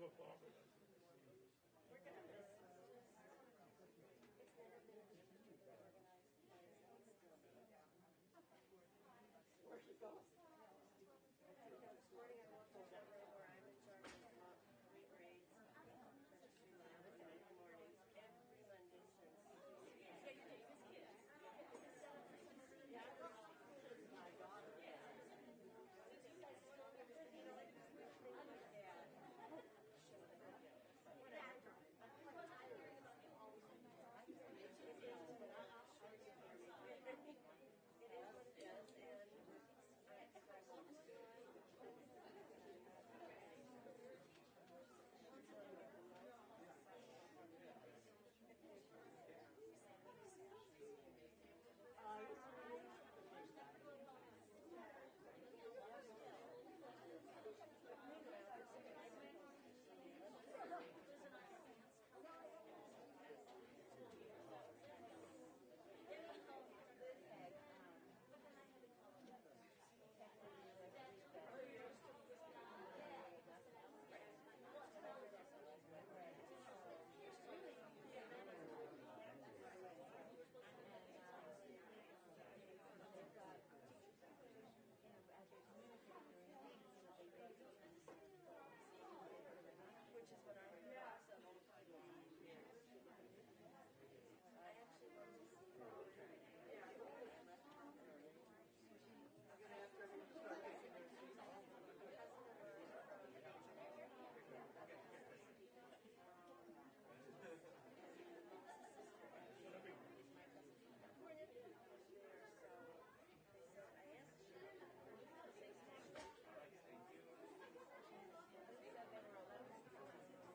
We're going to miss where she goes. This morning I walked over where I'm in charge of 3 grades. Every morning, every Monday since. Yeah, you take his kids. Yeah, my daughter. Yeah. Since you guys don't ever, you know, like this weird thing with my dad. But whatever. Because I'm hearing about you always. It is, but I'll show you everything. It is what it is, and if I want to do it, which is what I actually want to see her. I'm going to have to start making her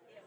see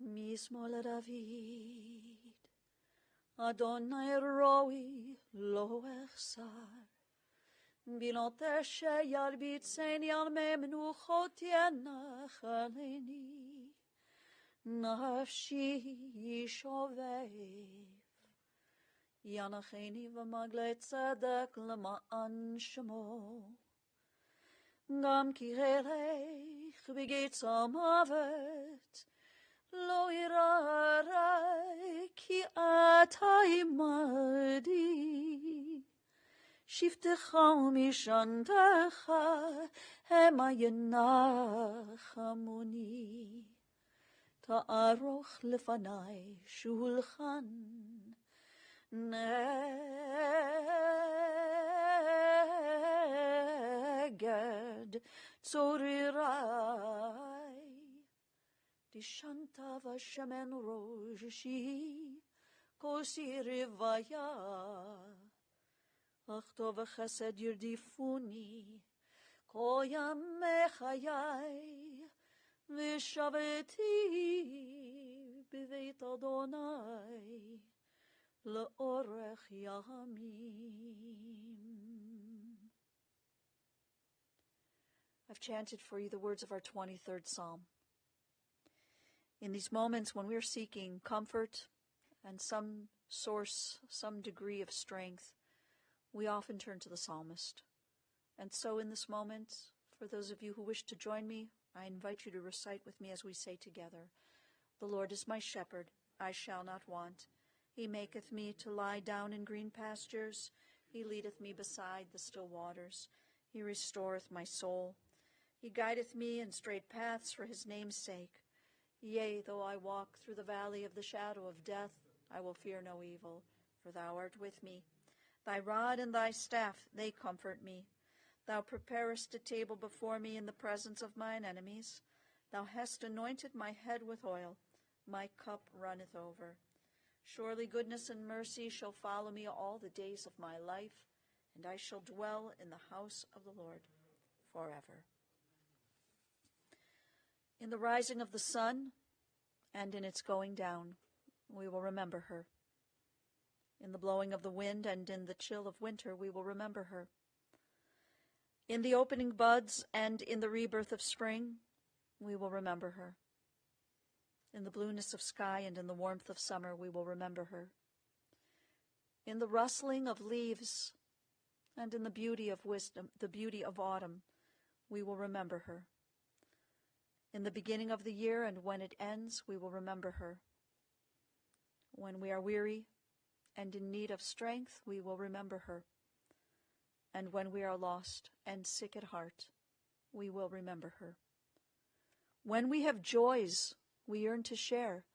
Mismo David, Adonai roi lo echsar, bilote sheyar bitzeni al memenuchot yenach aleni, nafshi shovev, yanacheni v'magle tzedek l'ma'an shemo, gam ki helech b'gitz ha'mavet, lo irarai ki ata imadi, shiftecha umishantecha hema yenachamuni, ta'aroch lefanai shulchan neged tzorirai. Dishanta v'shemen roshi kosi rivaya achto v'chesed yirdifuni koyam mechayai v'shaveti b'veit Adonai le'orech yamim. I've chanted for you the words of our 23rd Psalm. In these moments when we're seeking comfort and some source, some degree of strength, we often turn to the psalmist. And so in this moment, for those of you who wish to join me, I invite you to recite with me as we say together, "The Lord is my shepherd, I shall not want. He maketh me to lie down in green pastures. He leadeth me beside the still waters. He restoreth my soul. He guideth me in straight paths for his name's sake. Yea, though I walk through the valley of the shadow of death, I will fear no evil, for thou art with me. Thy rod and thy staff, they comfort me. Thou preparest a table before me in the presence of mine enemies. Thou hast anointed my head with oil. My cup runneth over. Surely goodness and mercy shall follow me all the days of my life, and I shall dwell in the house of the Lord forever." In the rising of the sun and in its going down, we will remember her. In the blowing of the wind and in the chill of winter, we will remember her. In the opening buds and in the rebirth of spring, we will remember her. In the blueness of sky and in the warmth of summer, we will remember her. In the rustling of leaves and in the beauty of wisdom, the beauty of autumn, we will remember her. In the beginning of the year and when it ends, we will remember her. When we are weary and in need of strength, we will remember her. And when we are lost and sick at heart, we will remember her. When we have joys we yearn to share,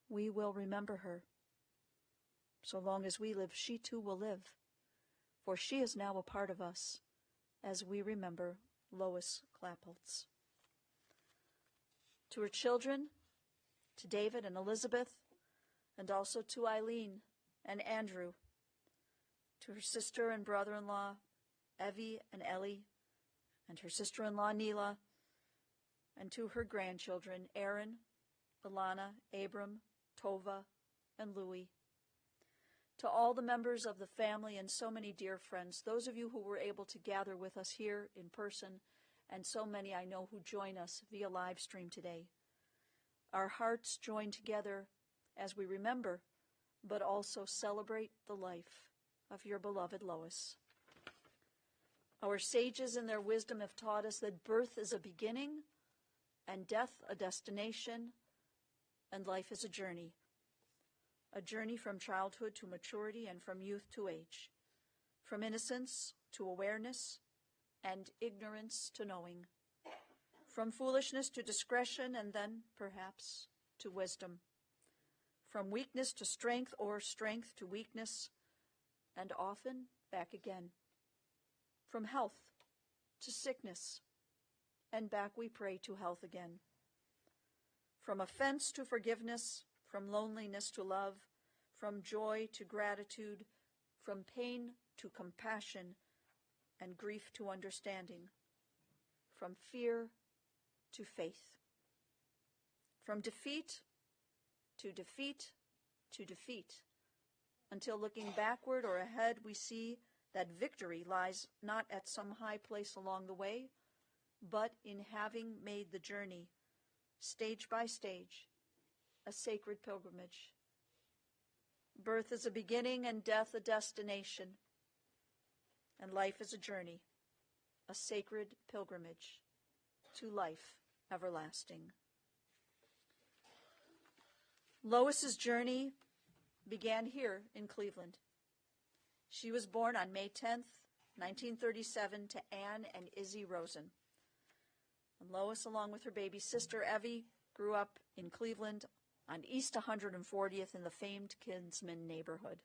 we will remember her. So long as we live, she too will live, for she is now a part of us as we remember Lois Klapholz. To her children, to David and Elizabeth, and also to Eileen and Andrew, to her sister and brother-in-law, Evie and Ellie, and her sister-in-law, Neela, and to her grandchildren, Aaron, Ilana, Abram, Tova, and Louie. To all the members of the family and so many dear friends, those of you who were able to gather with us here in person, and so many I know who join us via live stream today. Our hearts join together as we remember, but also celebrate the life of your beloved Lois. Our sages in their wisdom have taught us that birth is a beginning, and death a destination, and life is a journey from childhood to maturity and from youth to age, from innocence to awareness, and ignorance to knowing, from foolishness to discretion, and then, perhaps, to wisdom, from weakness to strength or strength to weakness, and often back again, from health to sickness, and back we pray to health again, from offense to forgiveness, from loneliness to love, from joy to gratitude, from pain to compassion, and grief to understanding, from fear to faith, from defeat to defeat, until looking backward or ahead we see that victory lies not at some high place along the way, but in having made the journey, stage by stage, a sacred pilgrimage. Birth is a beginning and death a destination, and life is a journey, a sacred pilgrimage to life everlasting. Lois's journey began here in Cleveland. She was born on May 10th, 1937, to Anne and Izzy Rosen. And Lois, along with her baby sister Evie, grew up in Cleveland on East 140th in the famed Kinsman neighborhood.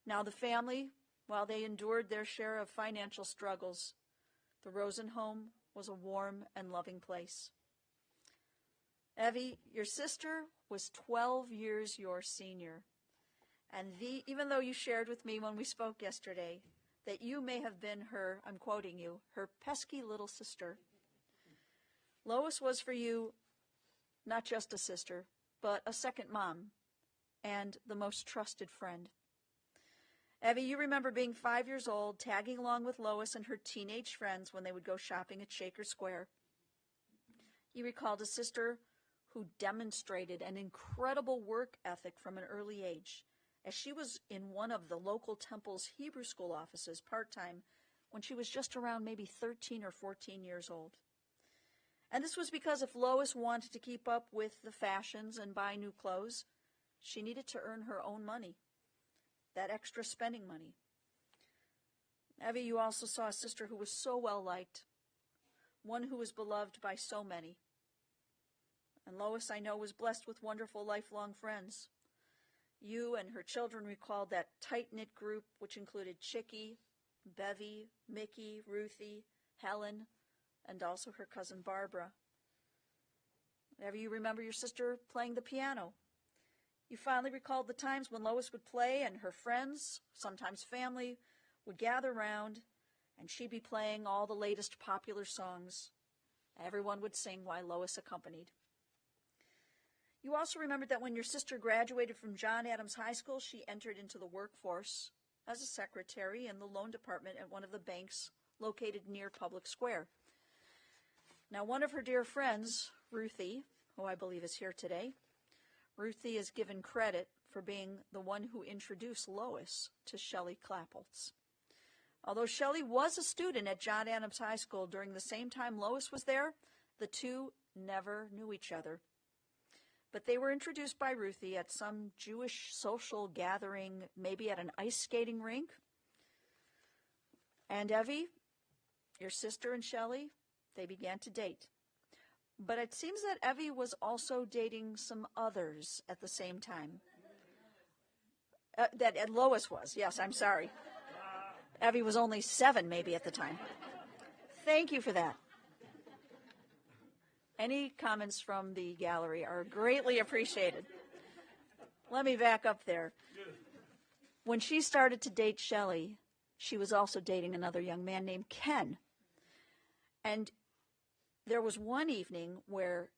Now the family, while they endured their share of financial struggles, the Rosen home was a warm and loving place. Evie, your sister, was 12 years your senior. And even though you shared with me when we spoke yesterday that you may have been her, I'm quoting you, her pesky little sister, Lois was for you not just a sister, but a second mom and the most trusted friend. Evie, you remember being 5 years old, tagging along with Lois and her teenage friends when they would go shopping at Shaker Square. You recalled a sister who demonstrated an incredible work ethic from an early age, as she was in one of the local temple's Hebrew school offices part-time when she was just around maybe 13 or 14 years old. And this was because if Lois wanted to keep up with the fashions and buy new clothes, she needed to earn her own money, that extra spending money. Evie, you also saw a sister who was so well-liked, one who was beloved by so many. And Lois, I know, was blessed with wonderful lifelong friends. You and her children recalled that tight-knit group which included Chickie, Bevy, Mickey, Ruthie, Helen, and also her cousin Barbara. Whenever you remember your sister playing the piano, you finally recalled the times when Lois would play and her friends, sometimes family, would gather around and she'd be playing all the latest popular songs. Everyone would sing while Lois accompanied. You also remembered that when your sister graduated from John Adams High School, she entered into the workforce as a secretary in the loan department at one of the banks located near Public Square. Now, one of her dear friends, Ruthie, who I believe is here today, Ruthie is given credit for being the one who introduced Lois to Shelley Klapholz. Although Shelley was a student at John Adams High School during the same time Lois was there, the two never knew each other. But they were introduced by Ruthie at some Jewish social gathering, maybe at an ice skating rink. And Evie, your sister and Shelley, they began to date. But it seems that Evie was also dating some others at the same time. That Lois was. Yes, I'm sorry. Evie was only 7 maybe at the time. Thank you for that. Any comments from the gallery are greatly appreciated. Let me back up there. When she started to date Shelley, she was also dating another young man named Ken. And there was one evening where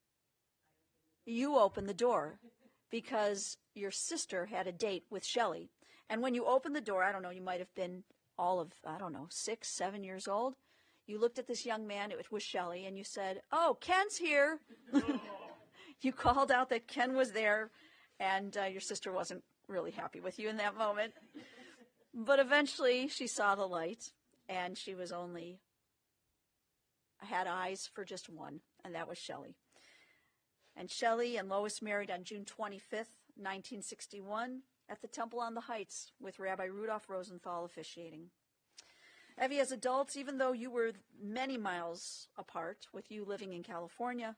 you opened the door because your sister had a date with Shelley. And when you opened the door, I don't know, you might have been all of, 6, 7 years old. You looked at this young man, it was Shelley, and you said, "Oh, Ken's here." You called out that Ken was there, and your sister wasn't really happy with you in that moment. But eventually she saw the light, and she was only had eyes for just one, and that was Shelley. And Shelley and Lois married on June 25th, 1961, at the Temple on the Heights, with Rabbi Rudolph Rosenthal officiating. Evie, as adults, even though you were many miles apart, with you living in California,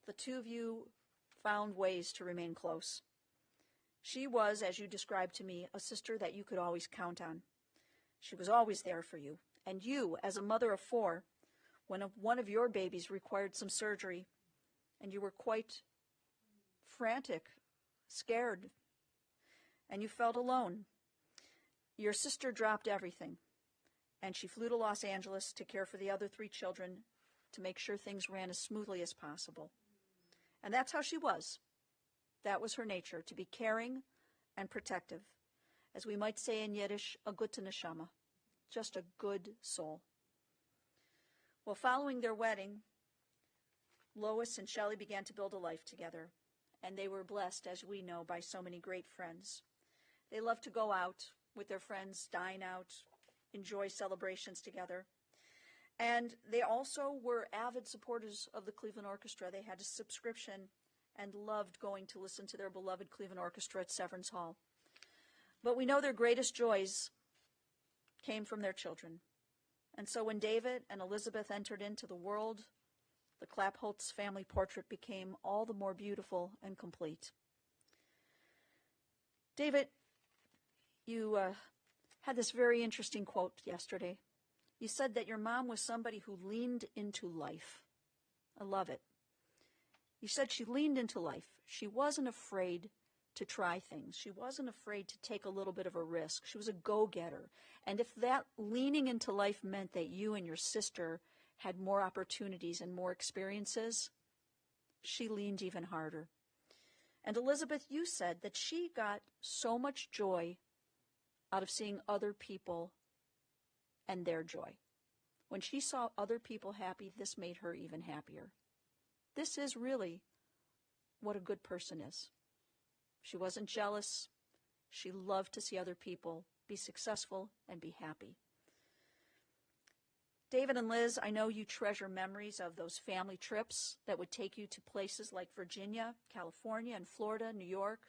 the two of you found ways to remain close. She was, as you described to me, a sister that you could always count on. She was always there for you. And you, as a mother of 4, when one of your babies required some surgery, and you were quite frantic, scared, and you felt alone, your sister dropped everything, and she flew to Los Angeles to care for the other 3 children, to make sure things ran as smoothly as possible. And that's how she was. That was her nature, to be caring and protective. As we might say in Yiddish, a gute neshama, just a good soul. Well, following their wedding, Lois and Shelley began to build a life together, and they were blessed, as we know, by so many great friends. They loved to go out with their friends, dine out, enjoy celebrations together. And they also were avid supporters of the Cleveland Orchestra. They had a subscription and loved going to listen to their beloved Cleveland Orchestra at Severance Hall. But we know their greatest joys came from their children. And so when David and Elizabeth entered into the world, the Klapholz family portrait became all the more beautiful and complete. David, you had this very interesting quote yesterday. You said that your mom was somebody who leaned into life. I love it. You said she leaned into life. She wasn't afraid to try things. She wasn't afraid to take a little bit of a risk. She was a go-getter. And if that leaning into life meant that you and your sister had more opportunities and more experiences, she leaned even harder. And Elizabeth, you said that she got so much joy out of seeing other people and their joy. When she saw other people happy, this made her even happier. This is really what a good person is. She wasn't jealous. She loved to see other people be successful and be happy. David and Liz, I know you treasure memories of those family trips that would take you to places like Virginia, California, and Florida, New York,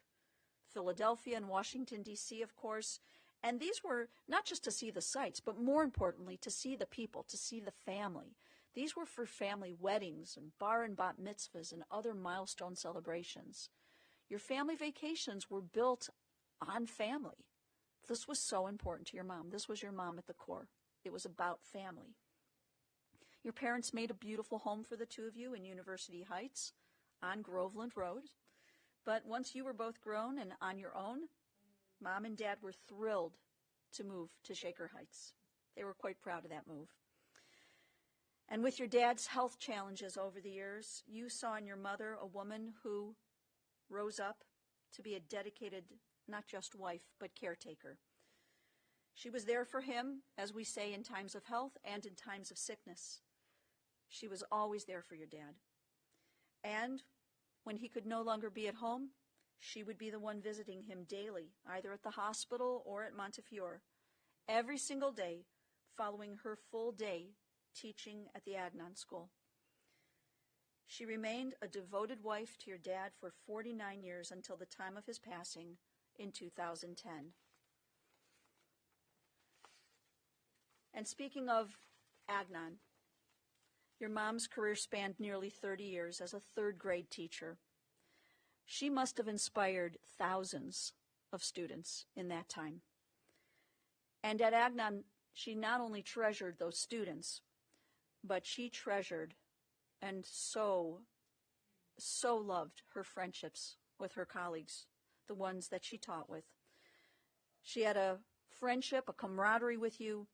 Philadelphia, and Washington, D.C., of course. And these were not just to see the sights, but more importantly, to see the people, to see the family. These were for family weddings and bar and bat mitzvahs and other milestone celebrations. Your family vacations were built on family. This was so important to your mom. This was your mom at the core. It was about family. Your parents made a beautiful home for the two of you in University Heights on Groveland Road. But once you were both grown and on your own, Mom and Dad were thrilled to move to Shaker Heights. They were quite proud of that move. And with your dad's health challenges over the years, you saw in your mother a woman who rose up to be a dedicated, not just wife, but caretaker. She was there for him, as we say, in times of health and in times of sickness. She was always there for your dad. And when he could no longer be at home, she would be the one visiting him daily, either at the hospital or at Montefiore, every single day following her full day teaching at the Adnan School. She remained a devoted wife to your dad for 49 years until the time of his passing in 2010. And speaking of Adnan, your mom's career spanned nearly 30 years as a third-grade teacher. She must have inspired thousands of students in that time. And at Adnan, she not only treasured those students, but she treasured and so loved her friendships with her colleagues, the ones that she taught with. She had a friendship, a camaraderie with you,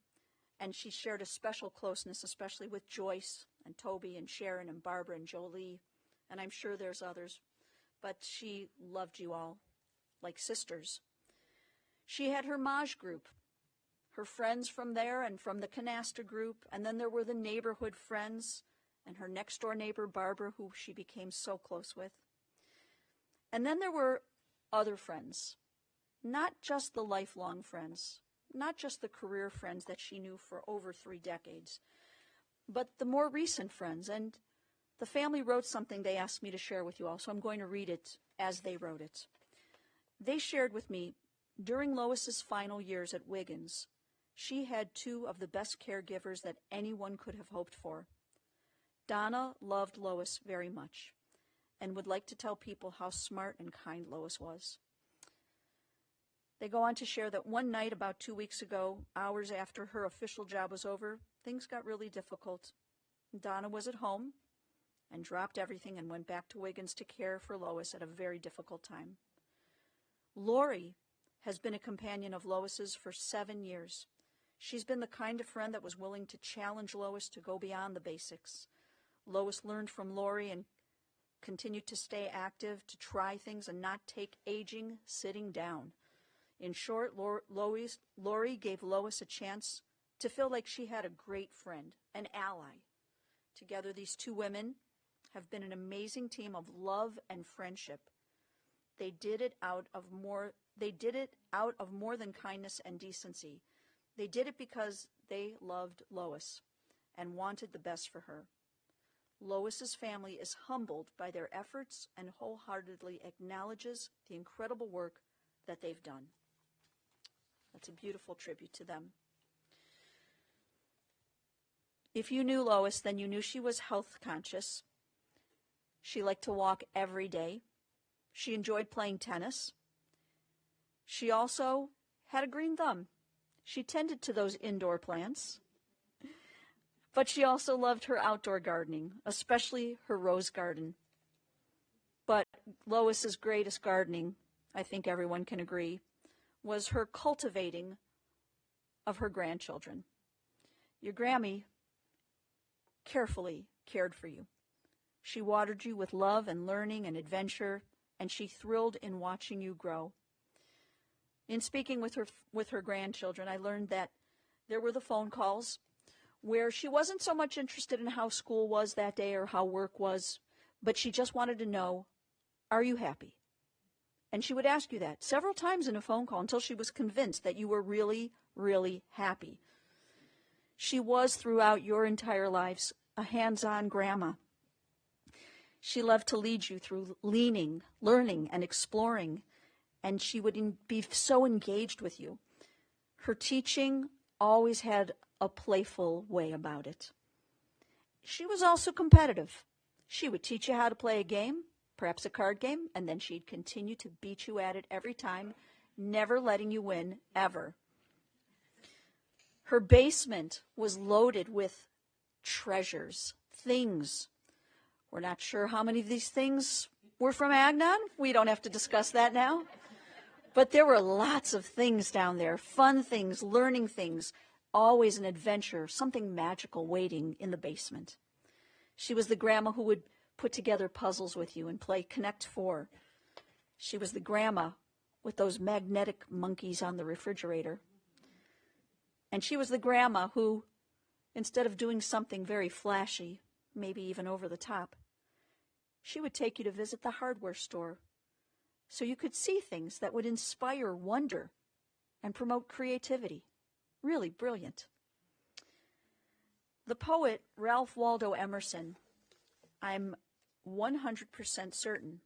and she shared a special closeness, especially with Joyce and Toby and Sharon and Barbara and Jolie, and I'm sure there's others, but she loved you all like sisters. She had her Maj group, her friends from there and from the Canasta group, and then there were the neighborhood friends and her next-door neighbor, Barbara, who she became so close with. And then there were other friends, not just the lifelong friends, not just the career friends that she knew for over 3 decades, but the more recent friends. And the family wrote something they asked me to share with you all, so I'm going to read it as they wrote it. They shared with me, during Lois's final years at Wiggins, she had 2 of the best caregivers that anyone could have hoped for. Donna loved Lois very much and would like to tell people how smart and kind Lois was. They go on to share that one night about 2 weeks ago, hours after her official job was over, things got really difficult. Donna was at home and dropped everything and went back to Wiggins to care for Lois at a very difficult time. Lori has been a companion of Lois's for 7 years. She's been the kind of friend that was willing to challenge Lois to go beyond the basics. Lois learned from Lori and continued to stay active, to try things, and not take aging sitting down. In short, Lori gave Lois a chance to feel like she had a great friend, an ally. Together, these two women have been an amazing team of love and friendship. They did it out of more than kindness and decency. They did it because they loved Lois and wanted the best for her. Lois's family is humbled by their efforts and wholeheartedly acknowledges the incredible work that they've done. That's a beautiful tribute to them. If you knew Lois, then you knew she was health conscious. She liked to walk every day. She enjoyed playing tennis. She also had a green thumb. She tended to those indoor plants. But she also loved her outdoor gardening, especially her rose garden. But Lois's greatest gardening, I think everyone can agree, was her cultivating of her grandchildren. Your Grammy carefully cared for you. She watered you with love and learning and adventure, and she thrilled in watching you grow. In speaking with her grandchildren, I learned that there were the phone calls where she wasn't so much interested in how school was that day or how work was, but she just wanted to know, are you happy? And she would ask you that several times in a phone call until she was convinced that you were really, really happy. She was, throughout your entire lives, a hands-on grandma. She loved to lead you through learning, and exploring, and she would be so engaged with you. Her teaching always had a playful way about it. She was also competitive. She would teach you how to play a game, perhaps a card game, and then she'd continue to beat you at it every time, never letting you win, ever. Her basement was loaded with treasures, things. We're not sure how many of these things were from Agnon. We don't have to discuss that now. But there were lots of things down there, fun things, learning things, always an adventure, something magical waiting in the basement. She was the grandma who would put together puzzles with you and play Connect Four. She was the grandma with those magnetic monkeys on the refrigerator. And she was the grandma who, instead of doing something very flashy, maybe even over the top, she would take you to visit the hardware store so you could see things that would inspire wonder and promote creativity. Really brilliant. The poet Ralph Waldo Emerson, I'm 100% certain,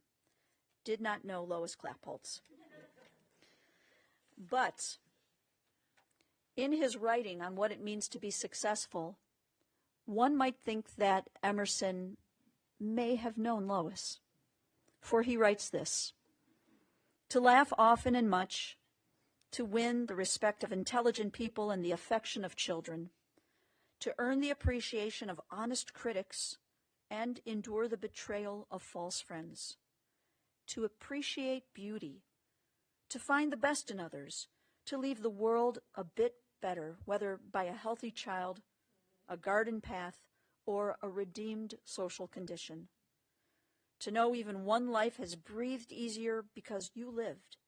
did not know Lois Klapholz. But in his writing on what it means to be successful, one might think that Emerson may have known Lois. For he writes this: to laugh often and much, to win the respect of intelligent people and the affection of children, to earn the appreciation of honest critics and endure the betrayal of false friends, to appreciate beauty, to find the best in others, to leave the world a bit better, whether by a healthy child, a garden path, or a redeemed social condition. To know even one life has breathed easier because you lived.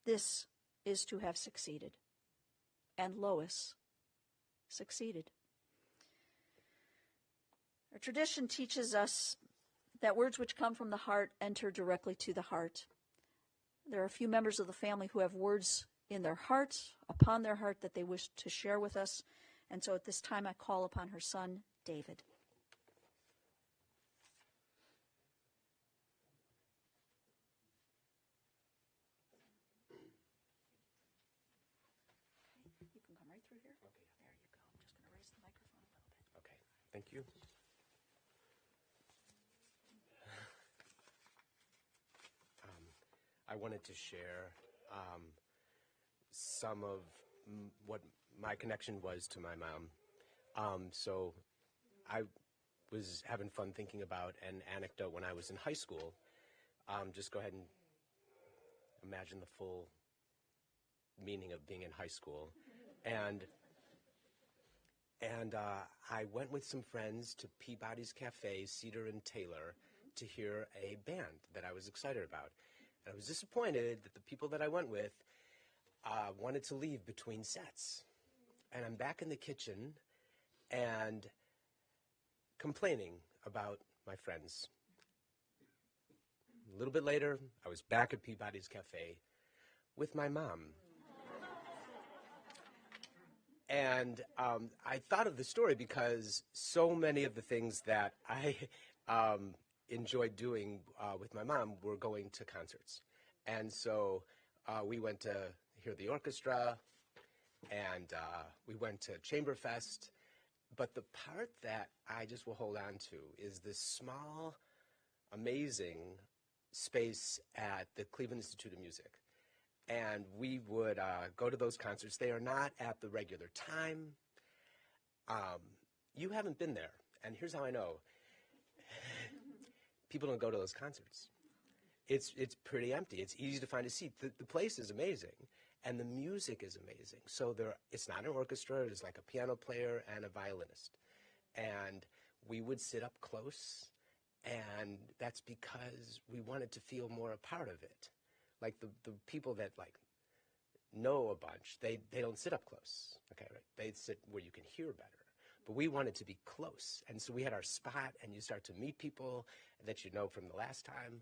This is to have succeeded. And Lois succeeded. Our tradition teaches us that words which come from the heart enter directly to the heart. There are a few members of the family who have words in their heart, upon their heart, that they wish to share with us. And so at this time I call upon her son, David. You can come right through here. Okay. There you go. I'm just going to raise the microphone a little bit. Okay, thank you. I wanted to share some of what my connection was to my mom. So I was having fun thinking about an anecdote when I was in high school. Just go ahead and imagine the full meaning of being in high school. And I went with some friends to Peabody's Cafe, Cedar and Taylor, to hear a band that I was excited about. And I was disappointed that the people that I went with wanted to leave between sets. And I'm back in the kitchen and complaining about my friends. A little bit later, I was back at Peabody's Cafe with my mom. And I thought of the story because so many of the things that I enjoyed doing with my mom were going to concerts. And so we went to hear the orchestra, and we went to Chamberfest. But the part that I just will hold on to is this small, amazing space at the Cleveland Institute of Music. And we would go to those concerts. They are not at the regular time. You haven't been there, and here's how I know. People don't go to those concerts. It's pretty empty. It's easy to find a seat. The place is amazing, and the music is amazing. So it's not an orchestra. It's like a piano player and a violinist. And we would sit up close, and that's because we wanted to feel more a part of it. Like the people that know a bunch, they don't sit up close, okay, right? They sit where you can hear better. But we wanted to be close, and so we had our spot, and you start to meet people that you know from the last time.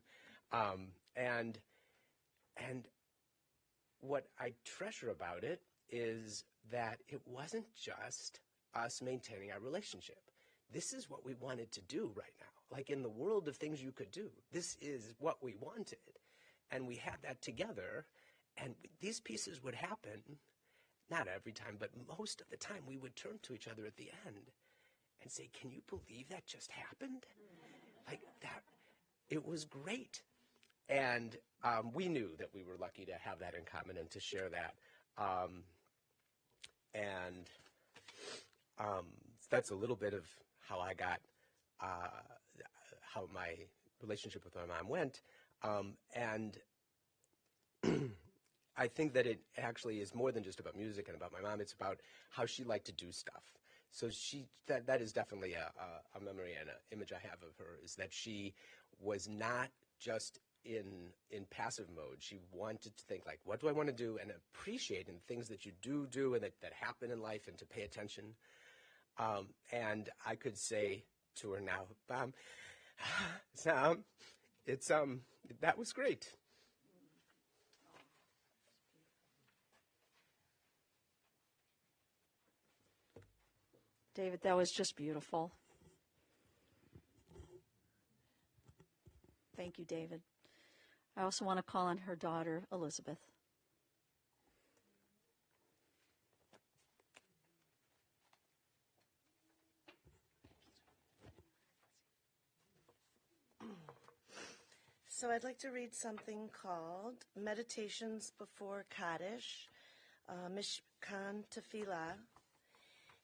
And what I treasure about it is that it wasn't just us maintaining our relationship. This is what we wanted to do right now. Like in the world of things you could do, this is what we wanted. And we had that together, and these pieces would happen, not every time, but most of the time we would turn to each other at the end and say, can you believe that just happened? Like that, it was great. And we knew that we were lucky to have that in common and to share that. And that's a little bit of how I got, how my relationship with my mom went. And I think that it actually is more than just about music and about my mom. It's about how she liked to do stuff. So that is definitely a memory and an image I have of her, is that she was not just in passive mode. She wanted to think, like, what do I want to do, and appreciate in things that you do and that happen in life, and to pay attention. And I could say to her now, Mom, that was great. David, that was just beautiful. Thank you, David. I also want to call on her daughter, Elizabeth. So I'd like to read something called Meditations Before Kaddish, Mishkan Tefillah.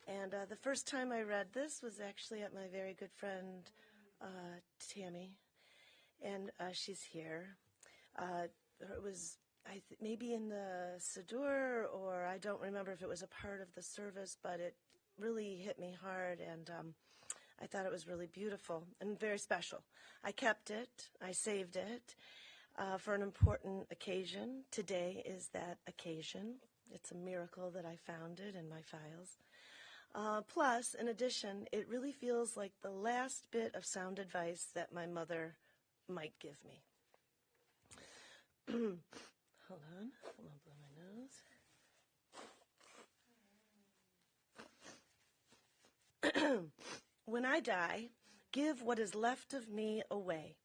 And the first time I read this was actually at my very good friend, Tammy, and she's here. It was maybe in the Siddur, or I don't remember if it was a part of the service, but it really hit me hard, and I thought it was really beautiful and very special. I kept it. I saved it for an important occasion. Today is that occasion. It's a miracle that I found it in my files. Plus, in addition, it really feels like the last bit of sound advice that my mother might give me. Hold on. I'm going to blow my nose. When I die, give what is left of me away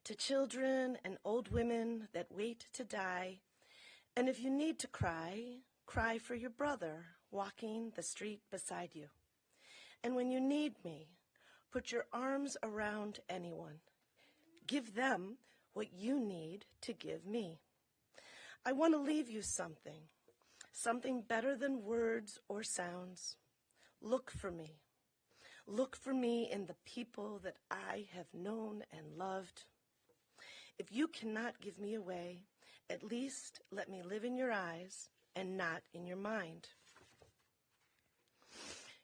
to children and old women that wait to die. And if you need to cry, cry for your brother walking the street beside you. And when you need me, put your arms around anyone. Give them what you need to give me. I want to leave you something better than words or sounds. Look for me. Look for me in the people that I have known and loved. If you cannot give me away, at least let me live in your eyes and not in your mind.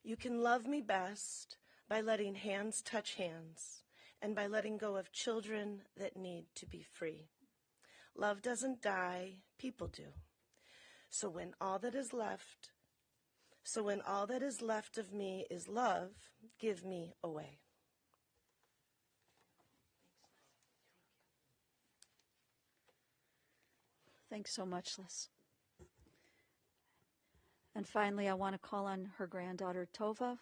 You can love me best by letting hands touch hands and by letting go of children that need to be free. Love doesn't die, people do. So when all that is left of me is love, give me away. Thanks so much, Liz. And finally, I want to call on her granddaughter, Tova,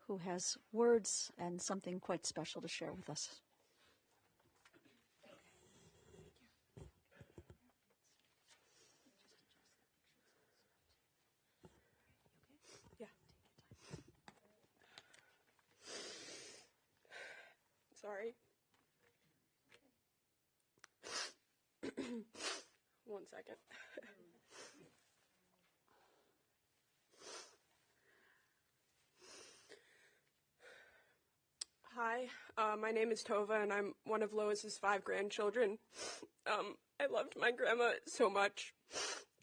who has words and something quite special to share with us. Yeah. Sorry. 1 second. Hi, my name is Tova, and I'm one of Lois's 5 grandchildren. I loved my grandma so much,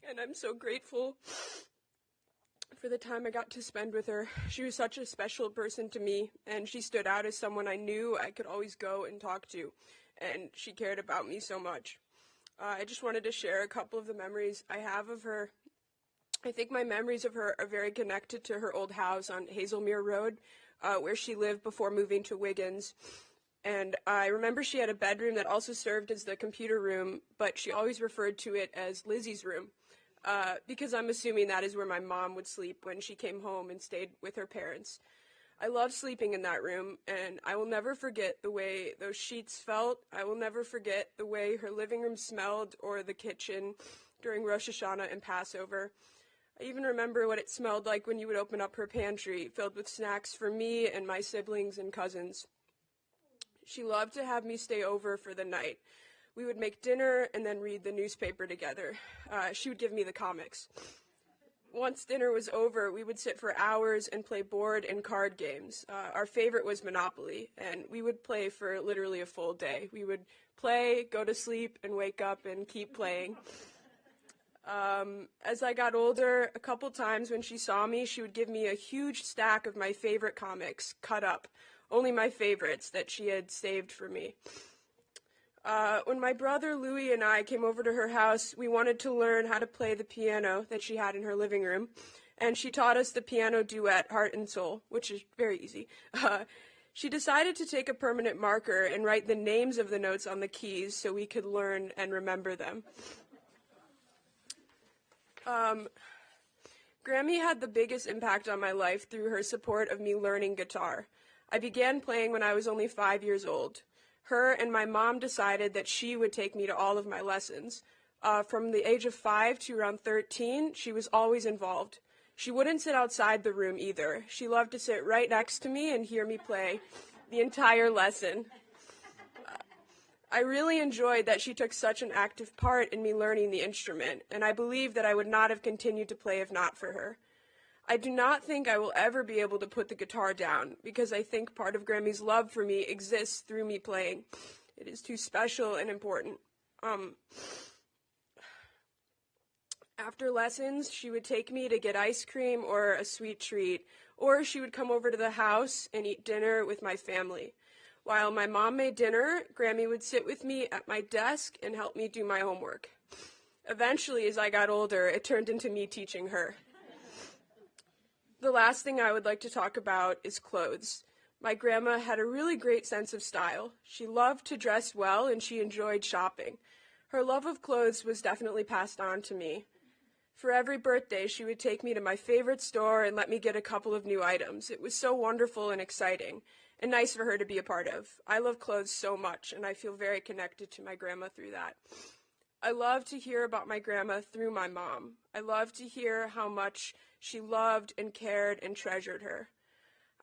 and I'm so grateful for the time I got to spend with her. She was such a special person to me, and she stood out as someone I knew I could always go and talk to, and she cared about me so much. I just wanted to share a couple of the memories I have of her. I think my memories of her are very connected to her old house on Hazelmere Road, where she lived before moving to Wiggins. And I remember she had a bedroom that also served as the computer room, but she always referred to it as Lizzie's room, because I'm assuming that is where my mom would sleep when she came home and stayed with her parents. I loved sleeping in that room, and I will never forget the way those sheets felt. I will never forget the way her living room smelled, or the kitchen during Rosh Hashanah and Passover. I even remember what it smelled like when you would open up her pantry, filled with snacks for me and my siblings and cousins. She loved to have me stay over for the night. We would make dinner and then read the newspaper together. She would give me the comics. Once dinner was over, we would sit for hours and play board and card games. Our favorite was Monopoly, and we would play for literally a full day. We would play, go to sleep, and wake up and keep playing. As I got older, a couple times when she saw me, she would give me a huge stack of my favorite comics, cut up, only my favorites that she had saved for me. When my brother Louis and I came over to her house, we wanted to learn how to play the piano that she had in her living room, and she taught us the piano duet, Heart and Soul, which is very easy. She decided to take a permanent marker and write the names of the notes on the keys so we could learn and remember them. Grammy had the biggest impact on my life through her support of me learning guitar. I began playing when I was only 5 years old. Her and my mom decided that she would take me to all of my lessons. From the age of 5 to around 13, she was always involved. She wouldn't sit outside the room either. She loved to sit right next to me and hear me play the entire lesson. I really enjoyed that she took such an active part in me learning the instrument, and I believe that I would not have continued to play if not for her. I do not think I will ever be able to put the guitar down, because I think part of Grammy's love for me exists through me playing. It is too special and important. After lessons, she would take me to get ice cream or a sweet treat, or she would come over to the house and eat dinner with my family. While my mom made dinner, Grammy would sit with me at my desk and help me do my homework. Eventually, as I got older, it turned into me teaching her. The last thing I would like to talk about is clothes. My grandma had a really great sense of style. She loved to dress well, and she enjoyed shopping. Her love of clothes was definitely passed on to me. For every birthday, she would take me to my favorite store and let me get a couple of new items. It was so wonderful and exciting, and nice for her to be a part of. I love clothes so much, and I feel very connected to my grandma through that. I love to hear about my grandma through my mom. I love to hear how much she loved and cared and treasured her.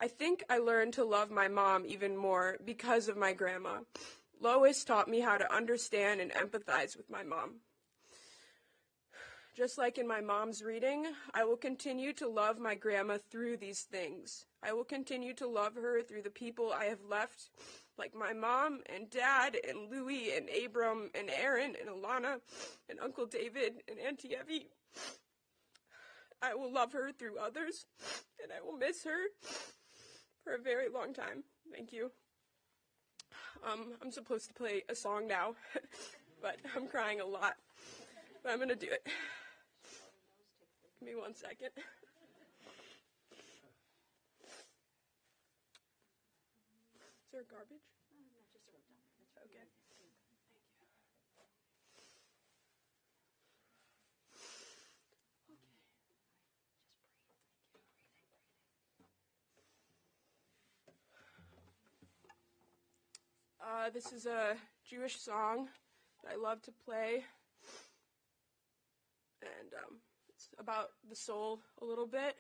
I think I learned to love my mom even more because of my grandma. Lois taught me how to understand and empathize with my mom. Just like in my mom's reading, I will continue to love my grandma through these things. I will continue to love her through the people I have left, like my mom and dad and Louie and Abram and Aaron and Alana and Uncle David and Auntie Evie. I will love her through others, and I will miss her for a very long time. Thank you. I'm supposed to play a song now, but I'm crying a lot. But I'm going to do it. Give me 1 second. Is there garbage? Okay. This is a Jewish song that I love to play, and it's about the soul a little bit.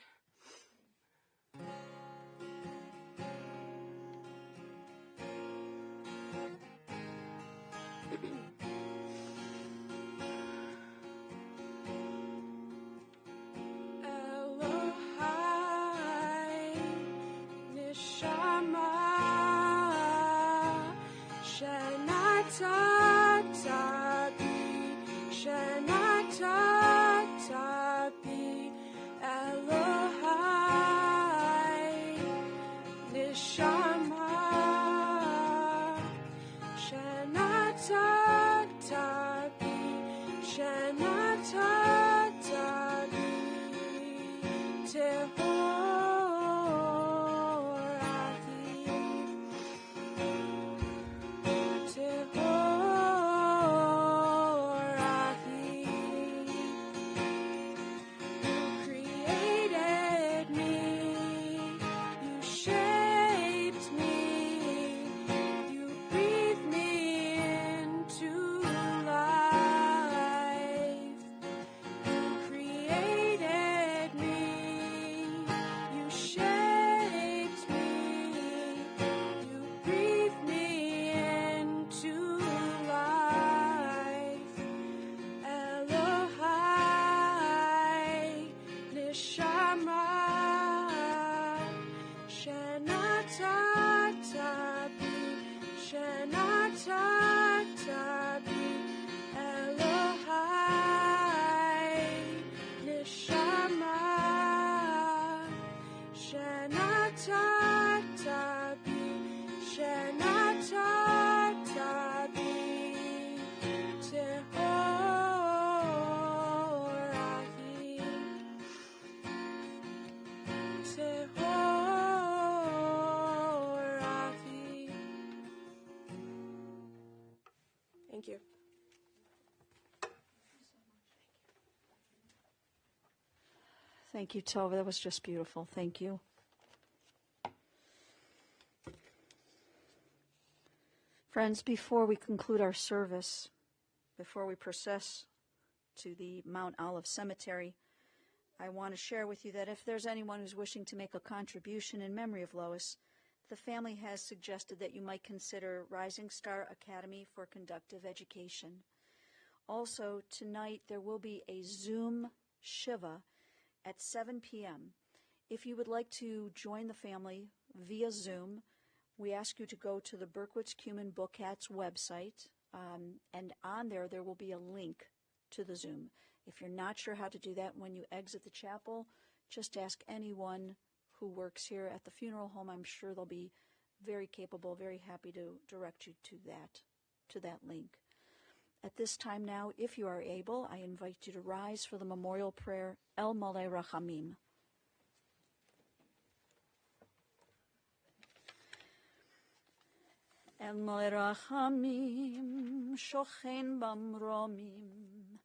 Thank you. Thank you, Tova. That was just beautiful. Thank you. Friends, before we conclude our service, before we process to the Mount Olive Cemetery, I want to share with you that if there's anyone who's wishing to make a contribution in memory of Lois, the family has suggested that you might consider Rising Star Academy for Conductive Education. Also, tonight there will be a Zoom Shiva at 7 p.m. If you would like to join the family via Zoom, we ask you to go to the Berkowitz-Kumin-Bookatz website, and on there will be a link to the Zoom. If you're not sure how to do that, when you exit the chapel, just ask anyone who works here at the funeral home. I'm sure they'll be very capable, very happy to direct you to that link. At this time now, if you are able, I invite you to rise for the memorial prayer, El Malei Rachamim. El Malei Rachamim, Shochen Bamromim,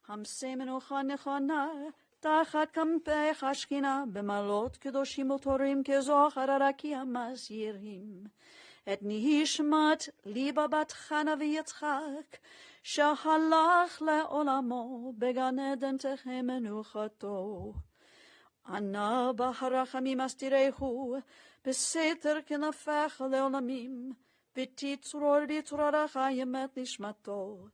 Hamsei Menucha Nechona, תחת כנפי השכינה, במעלות קדושים וטהורים כזוהר הרקיע מזהירים. את נשמת ליבה בת חנה ויצחק, שהלך לעולמו, בגן עדן תחי מנוחתו. ענה ברחמים אסתירהו, בסתר כנפך לעולמים, ותצרור בצרור חיים את נשמתו.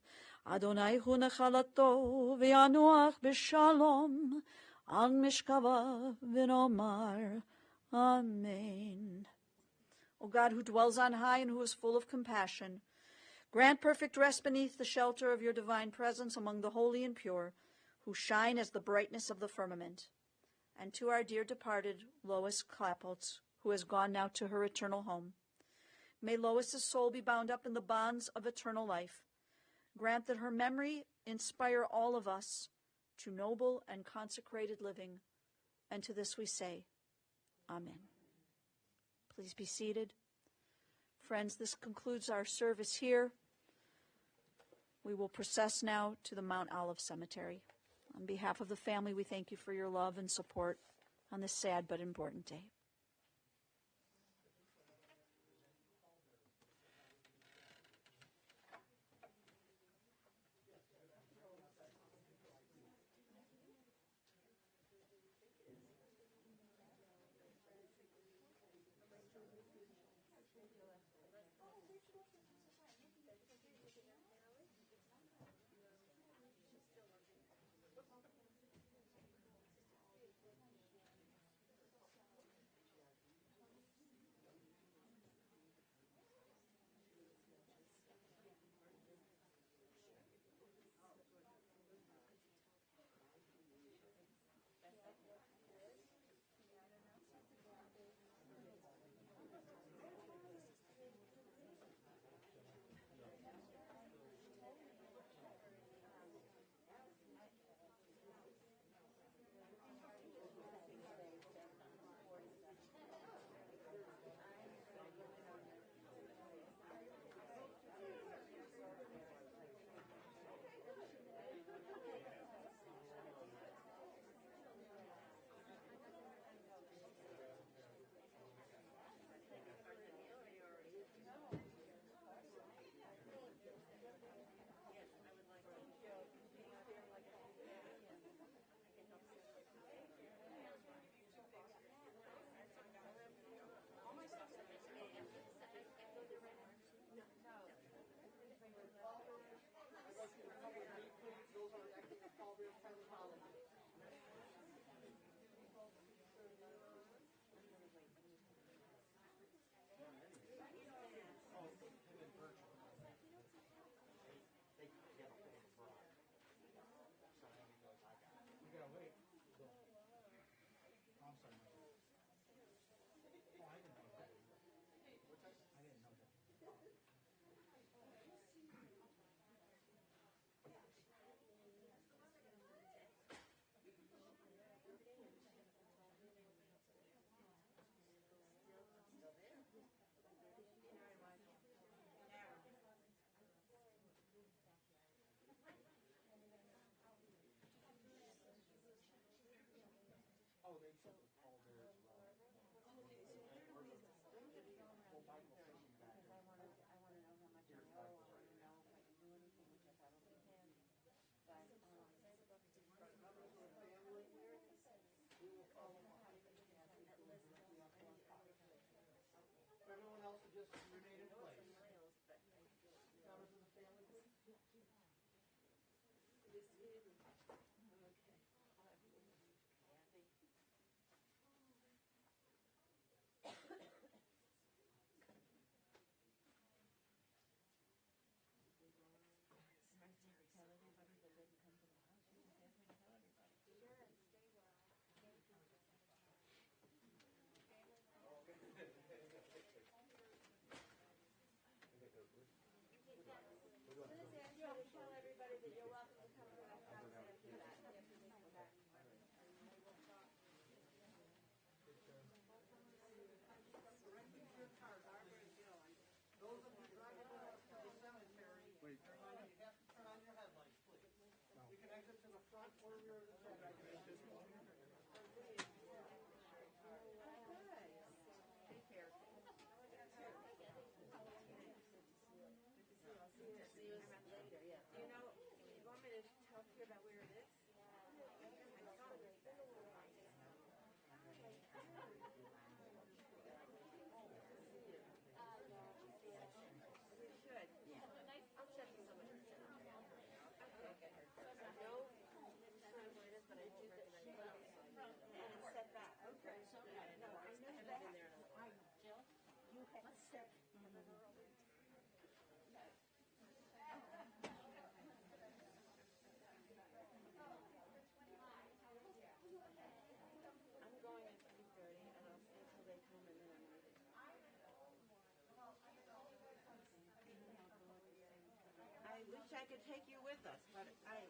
אדוני הוא נחלתו, וינוח בשלום, על משכבו ונאמר, Amen. O God, who dwells on high and who is full of compassion, grant perfect rest beneath the shelter of your divine presence among the holy and pure, who shine as the brightness of the firmament. And to our dear departed Lois Klapholz, who has gone now to her eternal home, May Lois's soul be bound up in the bonds of eternal life. Grant that her memory inspire all of us to noble and consecrated living. And to this we say, Amen. Please be seated. Friends, this concludes our service here. We will process now to the Mount Olive Cemetery. On behalf of the family, we thank you for your love and support on this sad but important day. Everyone else will just remain in place. Members of the family, please. Those of you driving to the cemetery, you have to turn on your headlights, please. You can exit to the front or rear of the cemetery. wish I could take you with us, but I